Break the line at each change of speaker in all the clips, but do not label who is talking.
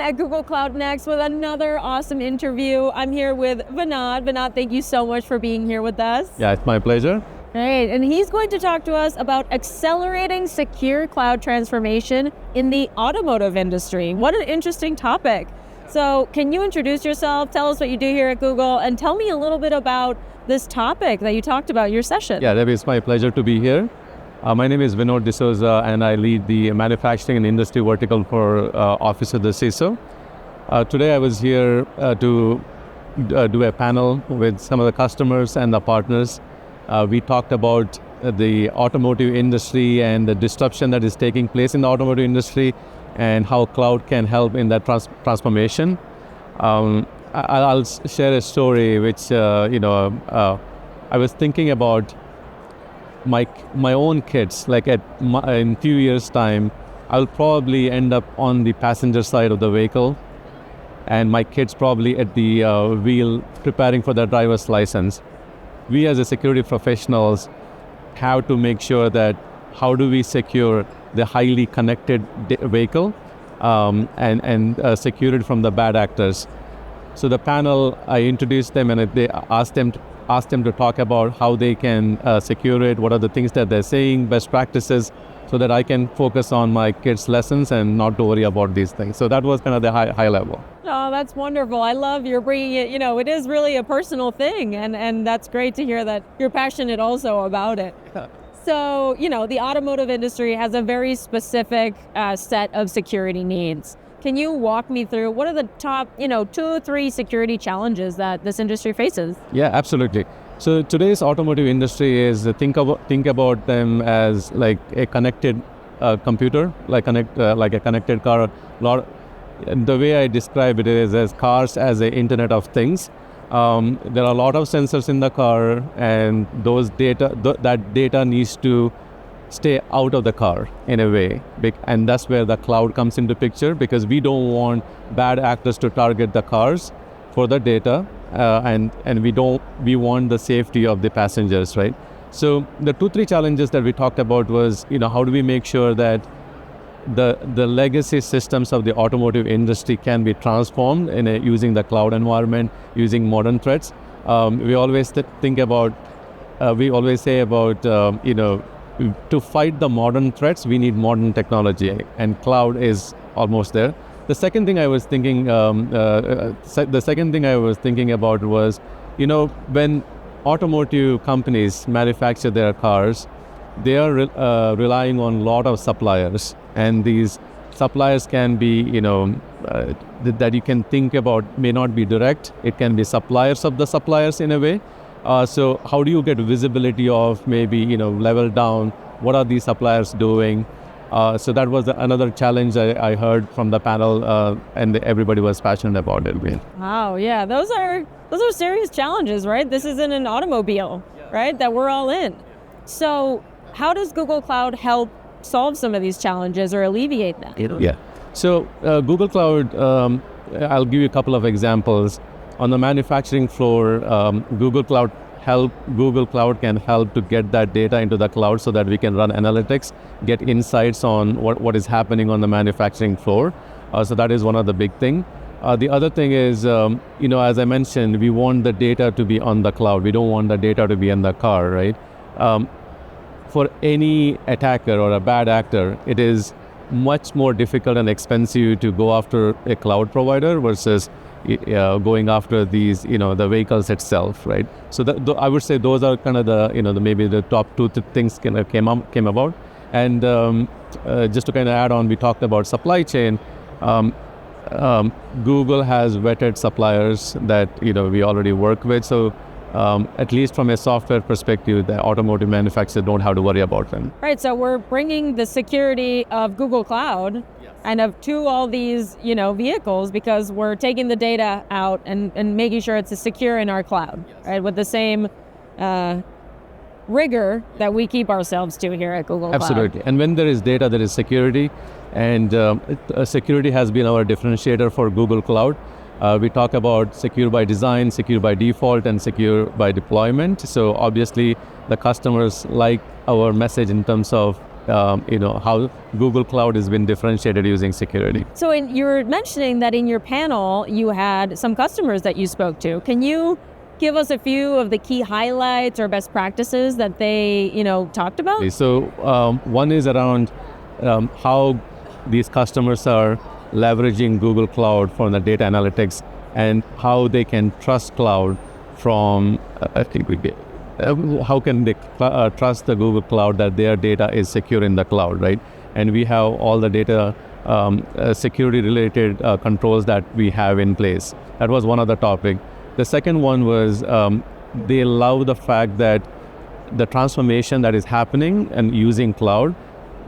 at Google Cloud Next with another awesome interview. I'm here with Vinod. Vinod, thank you so much for being here with us.
Yeah, it's my pleasure.
Great, and he's going to talk to us about accelerating secure cloud transformation in the automotive industry. What an interesting topic. So can you introduce yourself, tell us what you do here at Google, and tell me a little bit about this topic that you talked about, your session.
Yeah, Debi, it's my pleasure to be here. My name is Vinod D'Souza, and I lead the manufacturing and industry vertical for Office of the CISO. Today I was here to do a panel with some of the customers and the partners. We talked about the automotive industry and the disruption that is taking place in the automotive industry and how cloud can help in that transformation. I'll share a story which, I was thinking about my own kids. Like in few years' time, I'll probably end up on the passenger side of the vehicle, and my kids probably at the wheel preparing for their driver's license. We as a security professionals have to make sure that how do we secure the highly connected vehicle and secure it from the bad actors. So the panel, I introduced them and they asked them to talk about how they can secure it, what are the things that they're saying, best practices, so that I can focus on my kids' lessons and not to worry about these things. So that was kind of the high level.
Oh, that's wonderful. I love you're bringing it, it is really a personal thing, and that's great to hear that you're passionate also about it.
Yeah.
So, the automotive industry has a very specific set of security needs. Can you walk me through what are the top, 2 or 3 security challenges that this industry faces?
Yeah, absolutely. So today's automotive industry is think about them as like a connected computer, like a connected car. The way I describe it is as cars as an Internet of Things. There are a lot of sensors in the car, and that data needs to stay out of the car in a way, and that's where the cloud comes into picture, because we don't want bad actors to target the cars for the data, and we want the safety of the passengers, right? So the 2-3 challenges that we talked about was, how do we make sure that the legacy systems of the automotive industry can be transformed using the cloud environment, using modern threats. We always say about, to fight the modern threats, we need modern technology, and cloud is almost there. The second thing I was thinking, about was, when automotive companies manufacture their cars, they are relying on a lot of suppliers, and these suppliers can be, that you can think about may not be direct. It can be suppliers of the suppliers in a way. So how do you get visibility of maybe, level down, what are these suppliers doing? So that was another challenge I heard from the panel, and everybody was passionate about it.
Wow, yeah, those are serious challenges, right? This isn't an automobile, right, that we're all in. So how does Google Cloud help solve some of these challenges or alleviate them?
Yeah, so Google Cloud, I'll give you a couple of examples. On the manufacturing floor, Google Cloud can help to get that data into the cloud so that we can run analytics, get insights on what is happening on the manufacturing floor. So that is one of the big things. The other thing is, as I mentioned, we want the data to be on the cloud. We don't want the data to be in the car, right? For any attacker or a bad actor, it is much more difficult and expensive to go after a cloud provider versus going after these, the vehicles itself, right? So I would say those are kind of maybe the top 2 things came about. And just to kind of add on, we talked about supply chain. Google has vetted suppliers that we already work with. So at least from a software perspective, the automotive manufacturers don't have to worry about them.
Right, so we're bringing the security of Google Cloud and to all these, vehicles, because we're taking the data out and making sure it's secure in our cloud, right? With the same rigor that we keep ourselves to here at Google Cloud.
Absolutely, and when there is data, there is security, and security has been our differentiator for Google Cloud. We talk about secure by design, secure by default, and secure by deployment. So obviously, the customers like our message in terms of how Google Cloud has been differentiated using security.
So you were mentioning that in your panel, you had some customers that you spoke to. Can you give us a few of the key highlights or best practices that they, talked about?
So one is around how these customers are leveraging Google Cloud for the data analytics and how they can trust cloud from, how can they trust the Google Cloud that their data is secure in the cloud, right? And we have all the data security related controls that we have in place. That was one of the topic. The second one was they love the fact that the transformation that is happening and using cloud,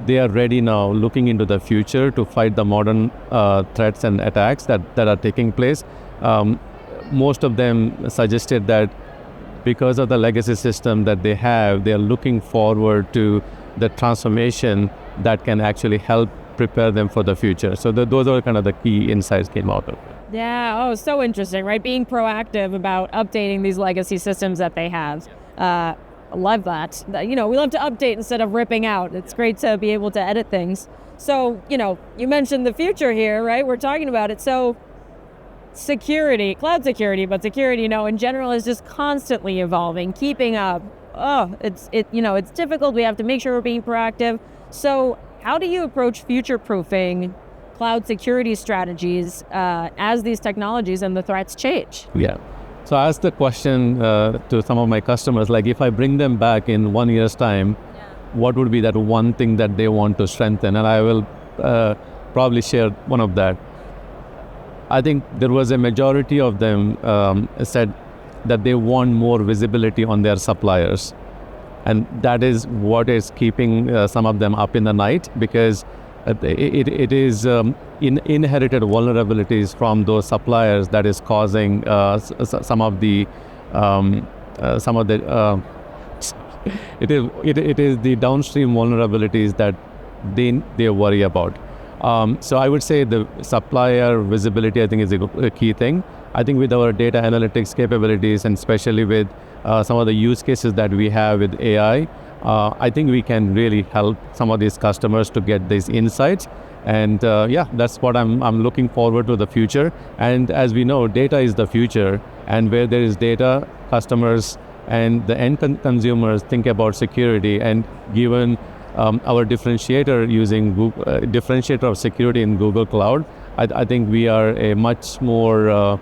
they are ready now looking into the future to fight the modern threats and attacks that are taking place. Most of them suggested that because of the legacy system that they have, they are looking forward to the transformation that can actually help prepare them for the future. So those are kind of the key insights came out of it.
Yeah, so interesting, right? Being proactive about updating these legacy systems that they have. Love that. We love to update instead of ripping out. It's great to be able to edit things. So, you mentioned the future here, right? We're talking about it. So security, cloud security, but security, in general is just constantly evolving, keeping up. It's difficult. We have to make sure we're being proactive. So how do you approach future-proofing cloud security strategies as these technologies and the threats change?
Yeah. So I asked the question to some of my customers, like if I bring them back in 1 year's time, what would be that one thing that they want to strengthen? And I will probably share one of that. I think there was a majority of them said that they want more visibility on their suppliers. And that is what is keeping some of them up in the night, because it is inherited vulnerabilities from those suppliers that is causing some of the it is the downstream vulnerabilities that they worry about. So I would say the supplier visibility, I think, is a key thing. I think with our data analytics capabilities, and especially with some of the use cases that we have with AI, I think we can really help some of these customers to get these insights. And that's what I'm looking forward to the future. And as we know, data is the future. And where there is data, customers and the end consumers think about security. And given our differentiator using differentiator of security in Google Cloud, I think we are a much more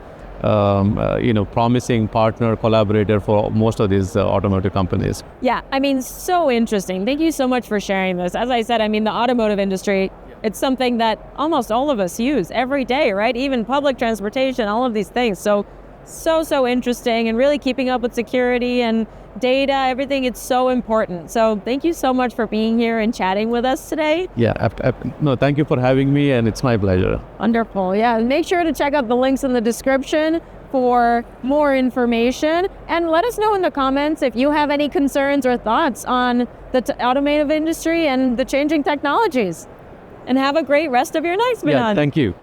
promising partner, collaborator for most of these automotive companies.
Yeah, so interesting. Thank you so much for sharing this. As I said, the automotive industry, it's something that almost all of us use every day, right? Even public transportation, all of these things. So interesting, and really keeping up with security and data, everything, it's so important. So thank you so much for being here and chatting with us today.
Yeah, no, thank you for having me, and it's my pleasure.
Wonderful. Yeah, make sure to check out the links in the description for more information, and let us know in the comments if you have any concerns or thoughts on the automotive industry and the changing technologies. And have a great rest of your night, Vinod.
Yeah, thank you.